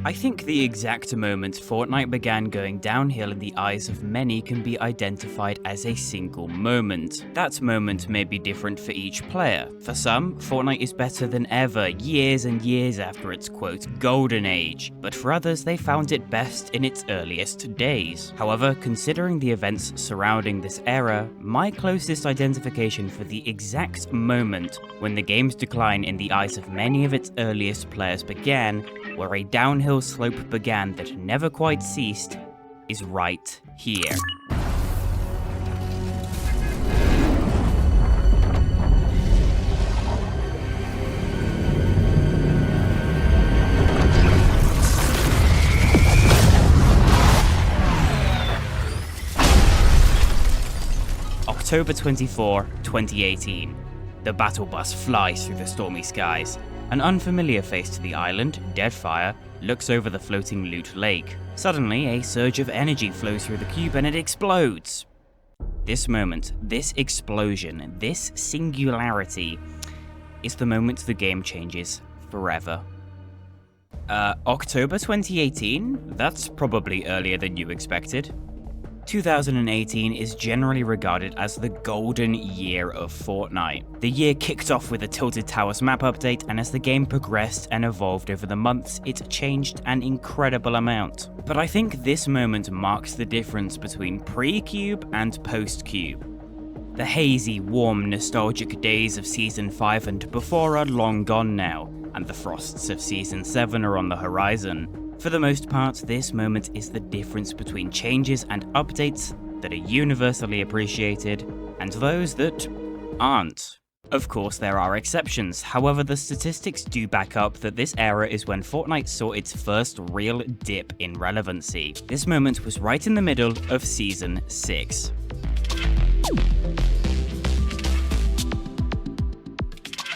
I think the exact moment Fortnite began going downhill in the eyes of many can be identified as a single moment. That moment may be different for each player. For some, Fortnite is better than ever years and years after its quote golden age, but for others they found it best in its earliest days. However, considering the events surrounding this era, my closest identification for the exact moment when the game's decline in the eyes of many of its earliest players began, where a downhill slope began that never quite ceased, is right here. October 24, 2018. The battle bus flies through the stormy skies. An unfamiliar face to the island, Deadfire, looks over the floating loot lake. Suddenly, a surge of energy flows through the cube and it explodes. This moment, this explosion, this singularity, is the moment the game changes forever. October 2018? That's probably earlier than you expected. 2018 is generally regarded as the golden year of Fortnite. The year kicked off with a Tilted Towers map update, and as the game progressed and evolved over the months, it changed an incredible amount. But I think this moment marks the difference between pre-Cube and post-Cube. The hazy, warm, nostalgic days of Season 5 and before are long gone now, and the frosts of Season 7 are on the horizon. For the most part, this moment is the difference between changes and updates that are universally appreciated and those that aren't. Of course, there are exceptions. However, the statistics do back up that this era is when Fortnite saw its first real dip in relevancy. This moment was right in the middle of Season 6.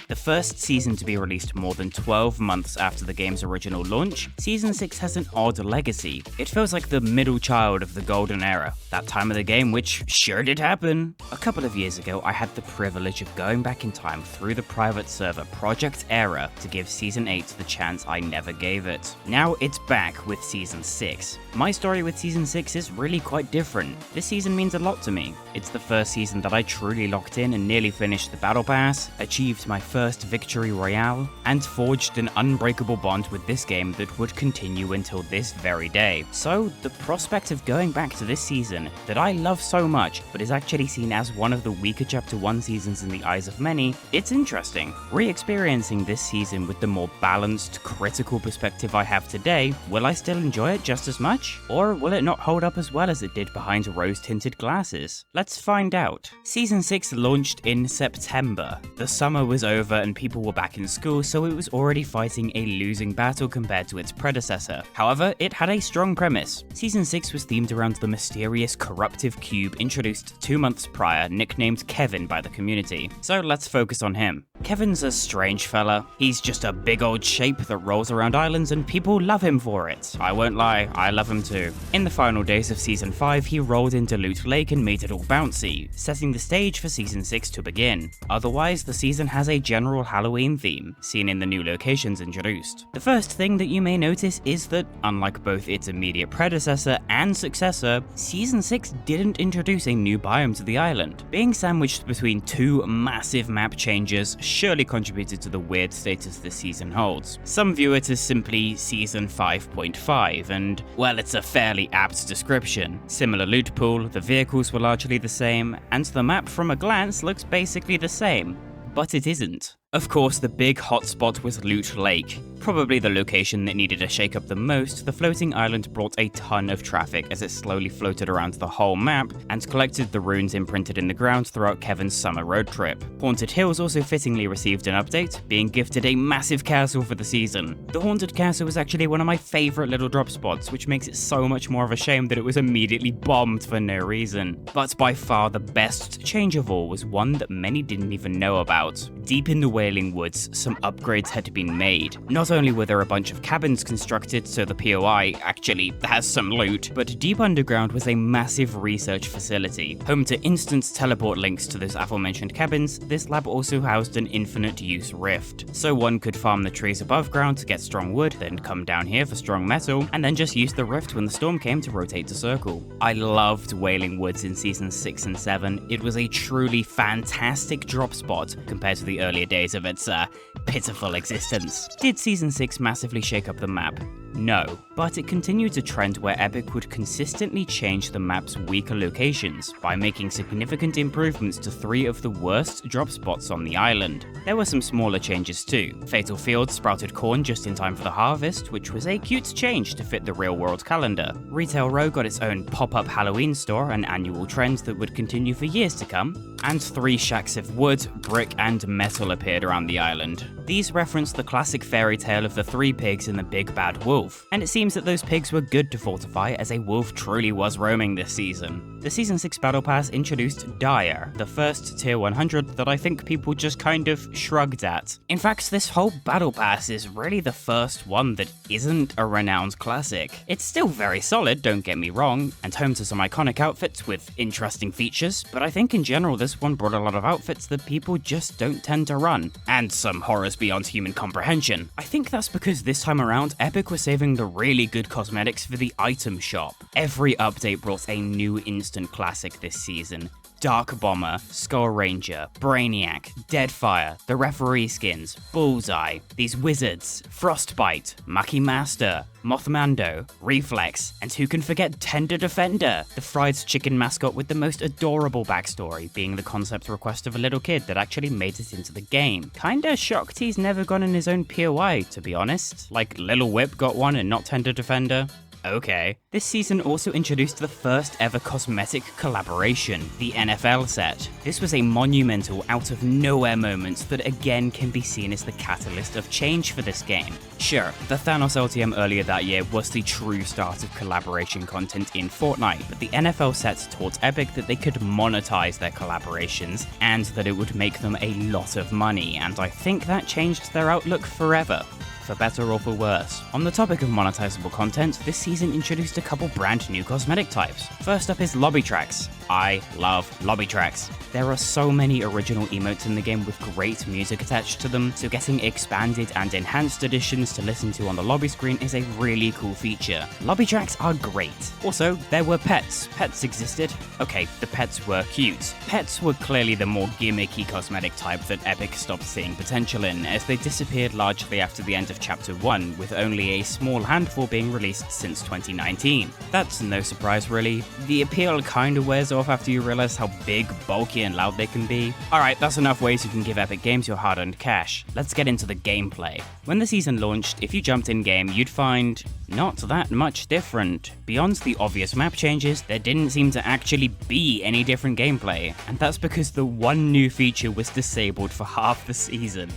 The first season to be released more than 12 months after the game's original launch, Season 6 has an odd legacy. It feels like the middle child of the golden era, that time of the game which sure did happen. A couple of years ago, I had the privilege of going back in time through the private server Project Era to give Season 8 the chance I never gave it. Now it's back with Season 6. My story with Season 6 is really quite different. This season means a lot to me. It's the first season that I truly locked in and nearly finished the Battle Pass, achieved my first victory royale, and forged an unbreakable bond with this game that would continue until this very day. So the prospect of going back to this season that I love so much, but is actually seen as one of the weaker Chapter 1 seasons in the eyes of many, it's interesting. Re-experiencing this season with the more balanced, critical perspective I have today, will I still enjoy it just as much? Or will it not hold up as well as it did behind rose-tinted glasses? Let's find out. Season 6 launched in September. The summer was over and people were back in school, so it was already fighting a losing battle compared to its predecessor. However, it had a strong premise. Season 6 was themed around the mysterious corruptive cube introduced 2 months prior, nicknamed Kevin by the community. So let's focus on him. Kevin's a strange fella. He's just a big old shape that rolls around islands and people love him for it. I won't lie, I love him too. In the final days of Season 5, he rolled into Loot Lake and made it all bouncy, setting the stage for Season 6 to begin. Otherwise, the season has a general Halloween theme, seen in the new locations introduced. The first thing that you may notice is that, unlike both its immediate predecessor and successor, Season 6 didn't introduce a new biome to the island. Being sandwiched between two massive map changes surely contributed to the weird status this season holds. Some view it as simply Season 5.5, and, well, it's a fairly apt description. Similar loot pool, the vehicles were largely the same, and the map from a glance looks basically the same. But it isn't. Of course, the big hotspot was Loot Lake. Probably the location that needed a shake-up the most, the floating island brought a ton of traffic as it slowly floated around the whole map and collected the runes imprinted in the ground throughout Kevin's summer road trip. Haunted Hills also fittingly received an update, being gifted a massive castle for the season. The Haunted Castle was actually one of my favourite little drop spots, which makes it so much more of a shame that it was immediately bombed for no reason. But by far the best change of all was one that many didn't even know about. Deep in the Wailing Woods, some upgrades had been made. Not only were there a bunch of cabins constructed so the POI actually has some loot, but deep underground was a massive research facility. Home to instant teleport links to those aforementioned cabins, this lab also housed an infinite use rift. So one could farm the trees above ground to get strong wood, then come down here for strong metal, and then just use the rift when the storm came to rotate the circle. I loved Wailing Woods in Season 6 and 7. It was a truly fantastic drop spot compared to the earlier days of its pitiful existence. Did Season 6 massively shake up the map? No, but it continued a trend where Epic would consistently change the map's weaker locations by making significant improvements to 3 of the worst drop spots on the island. There were some smaller changes too. Fatal Field sprouted corn just in time for the harvest, which was a cute change to fit the real-world calendar. Retail Row got its own pop-up Halloween store, an annual trend that would continue for years to come, and 3 shacks of wood, brick, and metal appeared around the island. These referenced the classic fairy tale of the 3 pigs and the big bad wolf, and it seems that those pigs were good to fortify as a wolf truly was roaming this season. The Season 6 Battle Pass introduced Dire, the first tier 100 that I think people just kind of shrugged at. In fact, this whole Battle Pass is really the first one that isn't a renowned classic. It's still very solid, don't get me wrong, and home to some iconic outfits with interesting features, but I think in general this one brought a lot of outfits that people just don't tend to run, and some horrors beyond human comprehension. I think that's because this time around, Epic was saving the really good cosmetics for the item shop. Every update brought a new instant classic this season. Dark Bomber, Skull Ranger, Brainiac, Deadfire, the referee skins, Bullseye, these wizards, Frostbite, Mucky Master, Mothmando, Reflex, and who can forget Tender Defender, the fried chicken mascot with the most adorable backstory, being the concept request of a little kid that actually made it into the game. Kinda shocked he's never gotten his own POI, to be honest. Like Little Whip got one and not Tender Defender. Okay. This season also introduced the first ever cosmetic collaboration, the NFL set. This was a monumental out-of-nowhere moment that again can be seen as the catalyst of change for this game. Sure, the Thanos LTM earlier that year was the true start of collaboration content in Fortnite, but the NFL set taught Epic that they could monetize their collaborations and that it would make them a lot of money, and I think that changed their outlook forever. For better or for worse. On the topic of monetizable content, this season introduced a couple brand new cosmetic types. First up is lobby tracks. I love lobby tracks. There are so many original emotes in the game with great music attached to them, so getting expanded and enhanced editions to listen to on the lobby screen is a really cool feature. Lobby tracks are great. Also, there were pets. Pets existed. Okay, the pets were cute. Pets were clearly the more gimmicky cosmetic type that Epic stopped seeing potential in, as they disappeared largely after the end of Chapter 1, with only a small handful being released since 2019. That's no surprise really. The appeal kinda wears off after you realize how big, bulky, and loud they can be. Alright, that's enough ways you can give Epic Games your hard-earned cash. Let's get into the gameplay. When the season launched, if you jumped in-game, you'd find not that much different. Beyond the obvious map changes, there didn't seem to actually be any different gameplay, and that's because the one new feature was disabled for half the season.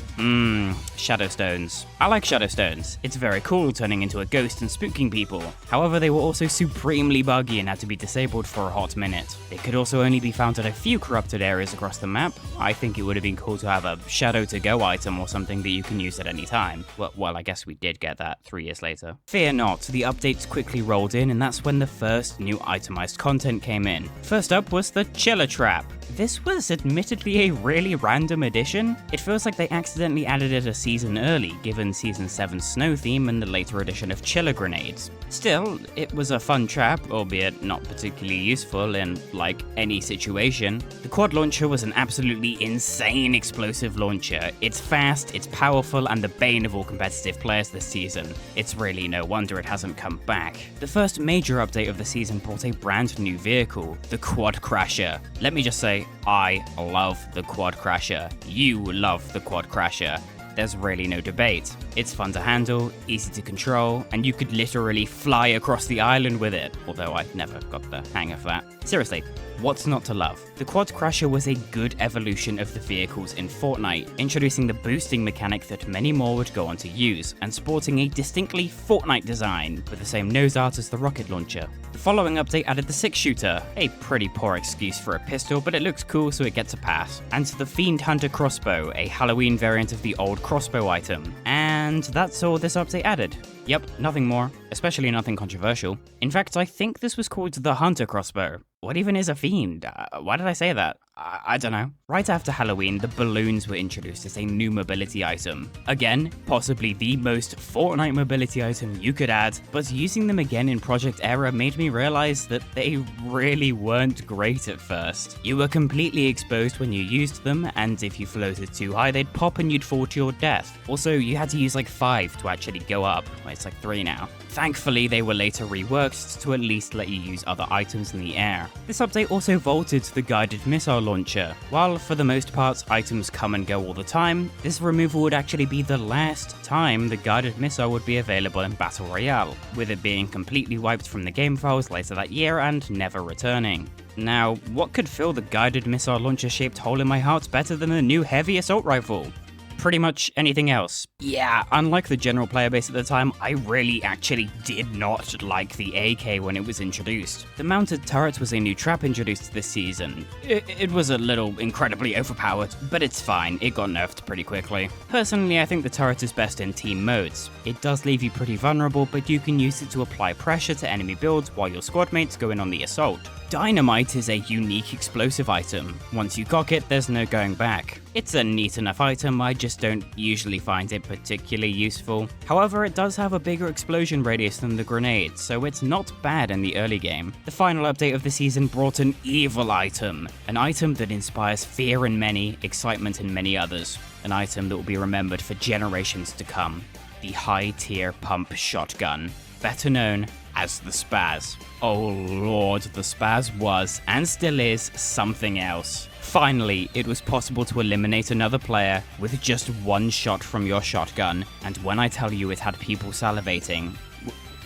Shadowstones. I like Shadowstones. It's very cool turning into a ghost and spooking people. However, they were also supremely buggy and had to be disabled for a hot minute. They could also only be found at a few corrupted areas across the map. I think it would have been cool to have a Shadow to Go item or something that you can use at any time. Well, I guess we did get that 3 years later. Fear not, the updates quickly rolled in, and that's when the first new itemized content came in. First up was the Chiller Trap. This was admittedly a really random addition. It feels like they accidentally added it a season early, given Season 7's snow theme and the later addition of Chiller Grenades. Still, it was a fun trap, albeit not particularly useful in, like, any situation. The quad launcher was an absolutely insane explosive launcher. It's fast, it's powerful, and the bane of all competitive players this season. It's really no wonder it hasn't come back. The first major update of the season brought a brand new vehicle, the Quad Crasher. Let me just say, I love the Quad Crasher. You love the Quad Crasher. There's really no debate. It's fun to handle, easy to control, and you could literally fly across the island with it, although I never got the hang of that. Seriously, What's not to love? The Quad Crasher was a good evolution of the vehicles in Fortnite, introducing the boosting mechanic that many more would go on to use, and sporting a distinctly Fortnite design, with the same nose art as the rocket launcher. The following update added the 6-shooter, a pretty poor excuse for a pistol, but it looks cool so it gets a pass, and the Fiend Hunter crossbow, a Halloween variant of the old crossbow item. And that's all this update added. Yep, nothing more, especially nothing controversial. In fact, I think this was called the Hunter crossbow. What even is a fiend? Why did I say that? I don't know. Right after Halloween, the balloons were introduced as a new mobility item. Again, possibly the most Fortnite mobility item you could add, but using them again in Project Era made me realize that they really weren't great at first. You were completely exposed when you used them, and if you floated too high, they'd pop and you'd fall to your death. Also, you had to use like 5 to actually go up. Well, it's like 3 now. Thankfully, they were later reworked to at least let you use other items in the air. This update also vaulted the guided missile launcher. While for the most part items come and go all the time, this removal would actually be the last time the guided missile would be available in Battle Royale, with it being completely wiped from the game files later that year and never returning. Now, what could fill the guided missile launcher shaped hole in my heart better than a new heavy assault rifle? Pretty much anything else. Yeah, unlike the general player base at the time, I really actually did not like the AK when it was introduced. The mounted turret was a new trap introduced this season. It was a little incredibly overpowered, but it's fine, it got nerfed pretty quickly. Personally, I think the turret is best in team modes. It does leave you pretty vulnerable, but you can use it to apply pressure to enemy builds while your squad mates go in on the assault. Dynamite is a unique explosive item. Once you cock it, there's no going back. It's a neat enough item, I just don't usually find it particularly useful. However, it does have a bigger explosion radius than the grenade, so it's not bad in the early game. The final update of the season brought an evil item. An item that inspires fear in many, excitement in many others. An item that will be remembered for generations to come. The high-tier pump shotgun, better known as the Spaz. Oh lord, the Spaz was, and still is, something else. Finally, it was possible to eliminate another player with just one shot from your shotgun, and when I tell you it had people salivating,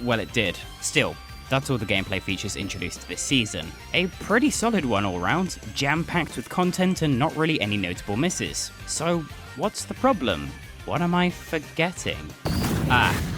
well, it did. Still, that's all the gameplay features introduced this season. A pretty solid one all round, jam-packed with content and not really any notable misses. So, what's the problem? What am I forgetting?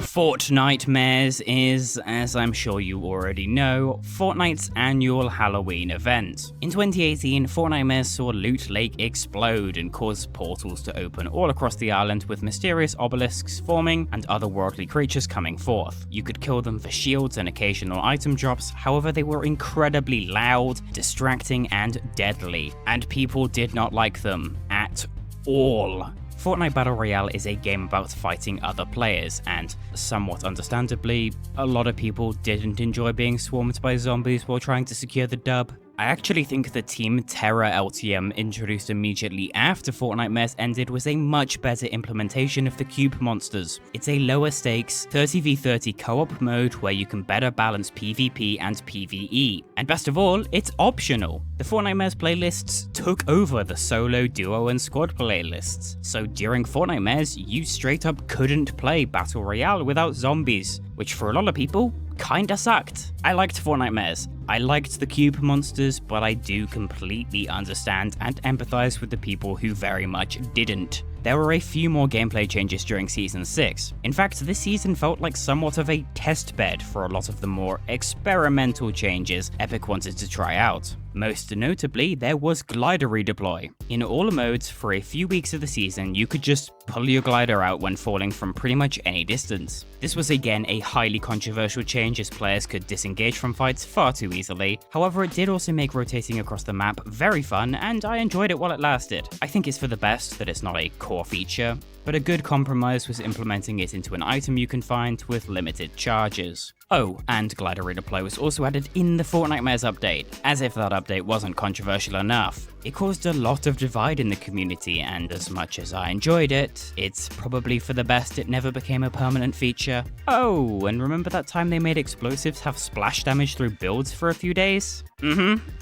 Fortnite Mares is, as I'm sure you already know, Fortnite's annual Halloween event. In 2018, Fortnite Mares saw Loot Lake explode and cause portals to open all across the island with mysterious obelisks forming and otherworldly creatures coming forth. You could kill them for shields and occasional item drops, however they were incredibly loud, distracting and deadly, and people did not like them at all. Fortnite Battle Royale is a game about fighting other players, and, somewhat understandably, a lot of people didn't enjoy being swarmed by zombies while trying to secure the dub. I actually think the Team Terra LTM introduced immediately after Fortnite Mares ended was a much better implementation of the cube monsters. It's a lower stakes 30v30 co-op mode where you can better balance PvP and PvE. And best of all, it's optional. The Fortnite Mares playlists took over the solo, duo and squad playlists. So during Fortnite Mares, you straight up couldn't play Battle Royale without zombies, which for a lot of people, kinda sucked. I liked Fortnite Mares. I liked the cube monsters, but I do completely understand and empathize with the people who very much didn't. There were a few more gameplay changes during Season 6. In fact, this season felt like somewhat of a testbed for a lot of the more experimental changes Epic wanted to try out. Most notably, there was glider redeploy. In all modes, for a few weeks of the season, you could just pull your glider out when falling from pretty much any distance. This was again a highly controversial change as players could disengage from fights far too easily. However, it did also make rotating across the map very fun, and I enjoyed it while it lasted. I think it's for the best that it's not a core feature, but a good compromise was implementing it into an item you can find with limited charges. Oh, and glider redeploy was also added in the Fortnite Mares update, as if that update wasn't controversial enough. It caused a lot of divide in the community, and as much as I enjoyed it, it's probably for the best it never became a permanent feature. Oh, and remember that time they made explosives have splash damage through builds for a few days?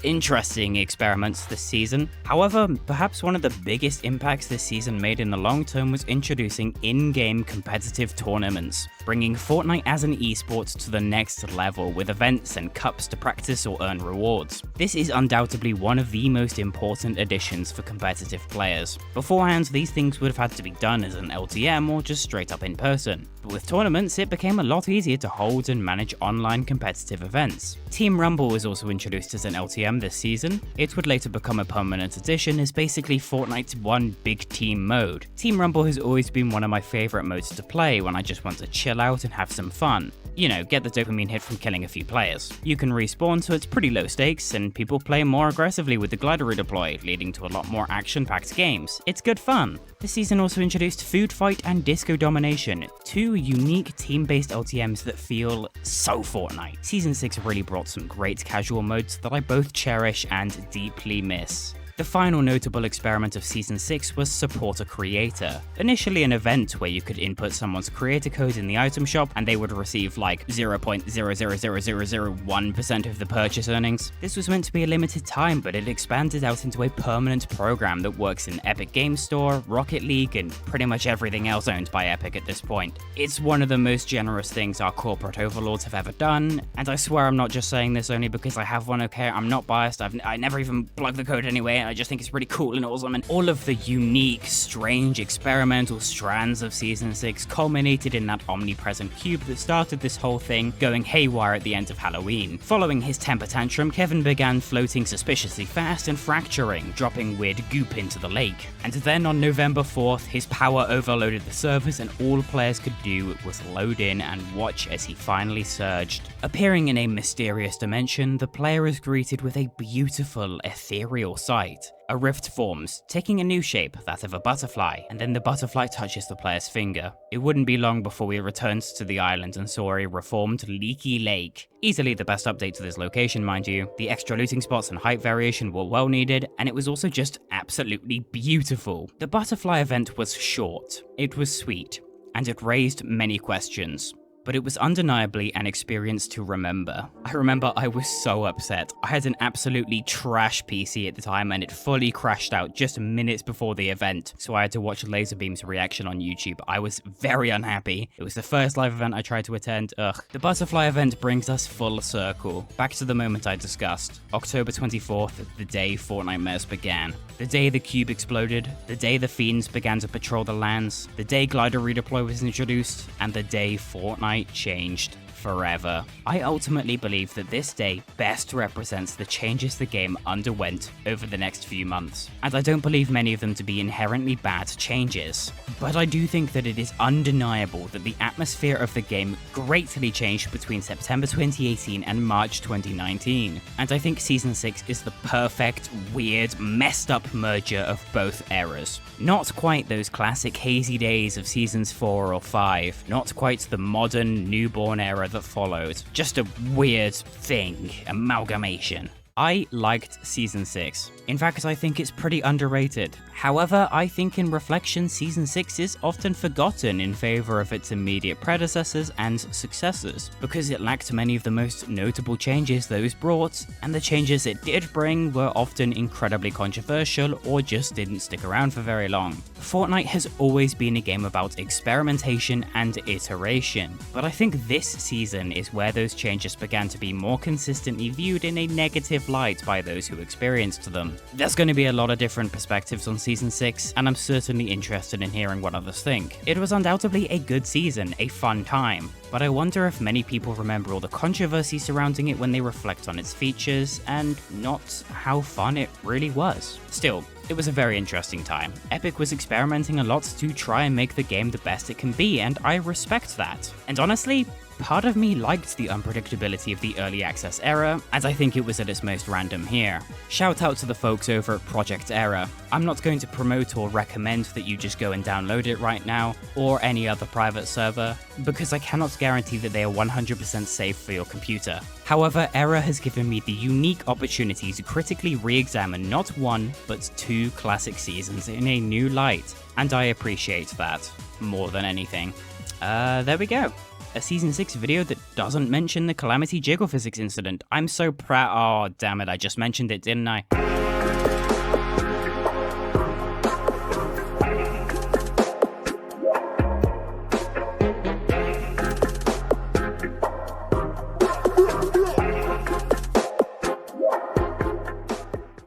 Interesting experiments this season. However, perhaps one of the biggest impacts this season made in the long term was introducing in-game competitive tournaments, bringing Fortnite as an esport to the next level with events and cups to practice or earn rewards. This is undoubtedly one of the most important additions for competitive players. Beforehand, these things would have had to be done as an LTM or just straight up in person. But with tournaments, it became a lot easier to hold and manage online competitive events. Team Rumble was also introduced as an LTM this season. It would later become a permanent addition as basically Fortnite's one big team mode. Team Rumble has always been one of my favorite modes to play when I just want to chill out and have some fun. You know, get the dopamine hit from killing a few players. You can respawn, so it's pretty low stakes, and people play more aggressively with the glider redeploy, leading to a lot more action-packed games. It's good fun. This season also introduced Food Fight and Disco Domination, two unique team-based LTMs that feel so Fortnite. Season 6 really brought some great casual modes that I both cherish and deeply miss. The final notable experiment of Season 6 was Support a Creator. Initially an event where you could input someone's creator code in the item shop and they would receive like 0.0000001% of the purchase earnings. This was meant to be a limited time, but it expanded out into a permanent program that works in Epic Games Store, Rocket League, and pretty much everything else owned by Epic at this point. It's one of the most generous things our corporate overlords have ever done, and I swear I'm not just saying this only because I have one, okay? I'm not biased, I never even plugged the code anyway. I just think it's really cool and awesome, and all of the unique, strange, experimental strands of Season 6 culminated in that omnipresent cube that started this whole thing going haywire at the end of Halloween. Following his temper tantrum, Kevin began floating suspiciously fast and fracturing, dropping weird goop into the lake. And then on November 4th, his power overloaded the servers and all players could do was load in and watch as he finally surged. Appearing in a mysterious dimension, the player is greeted with a beautiful, ethereal sight. A rift forms, taking a new shape, that of a butterfly, and then the butterfly touches the player's finger. It wouldn't be long before we returned to the island and saw a reformed, leaky lake. Easily the best update to this location, mind you. The extra looting spots and height variation were well needed, and it was also just absolutely beautiful. The butterfly event was short, it was sweet, and it raised many questions. But it was undeniably an experience to remember. I remember I was so upset. I had an absolutely trash PC at the time and it fully crashed out just minutes before the event, so I had to watch Laserbeam's reaction on YouTube. I was very unhappy. It was the first live event I tried to attend, ugh. The butterfly event brings us full circle, back to the moment I discussed. October 24th, the day Fortnite Mess began. The day the cube exploded, the day the fiends began to patrol the lands, the day glider redeploy was introduced, and the day Fortnite changed forever. I ultimately believe that this day best represents the changes the game underwent over the next few months, and I don't believe many of them to be inherently bad changes. But I do think that it is undeniable that the atmosphere of the game greatly changed between September 2018 and March 2019, and I think Season 6 is the perfect, weird, messed up merger of both eras. Not quite those classic hazy days of Seasons 4 or 5, not quite the modern, newborn era that followed, just a weird thing, amalgamation. I liked Season 6. In fact, I think it's pretty underrated. However, I think in reflection, Season 6 is often forgotten in favor of its immediate predecessors and successors, because it lacked many of the most notable changes those brought, and the changes it did bring were often incredibly controversial or just didn't stick around for very long. Fortnite has always been a game about experimentation and iteration, but I think this season is where those changes began to be more consistently viewed in a negative light by those who experienced them. There's going to be a lot of different perspectives on Season 6, and I'm certainly interested in hearing what others think. It was undoubtedly a good season, a fun time, but I wonder if many people remember all the controversy surrounding it when they reflect on its features, and not how fun it really was. Still, it was a very interesting time. Epic was experimenting a lot to try and make the game the best it can be, and I respect that. And honestly, Part of me liked the unpredictability of the early access era, and I think it was at its most random here. Shout out to the folks over at Project Era. I'm not going to promote or recommend that you just go and download it right now, or any other private server, because I cannot guarantee that they are 100% safe for your computer. However, Era has given me the unique opportunity to critically re-examine not one, but two classic seasons in a new light, and I appreciate that more than anything. There we go. A Season 6 video that doesn't mention the Calamity Jiggle Physics incident. I'm so proud. Oh, damn it, I just mentioned it, didn't I?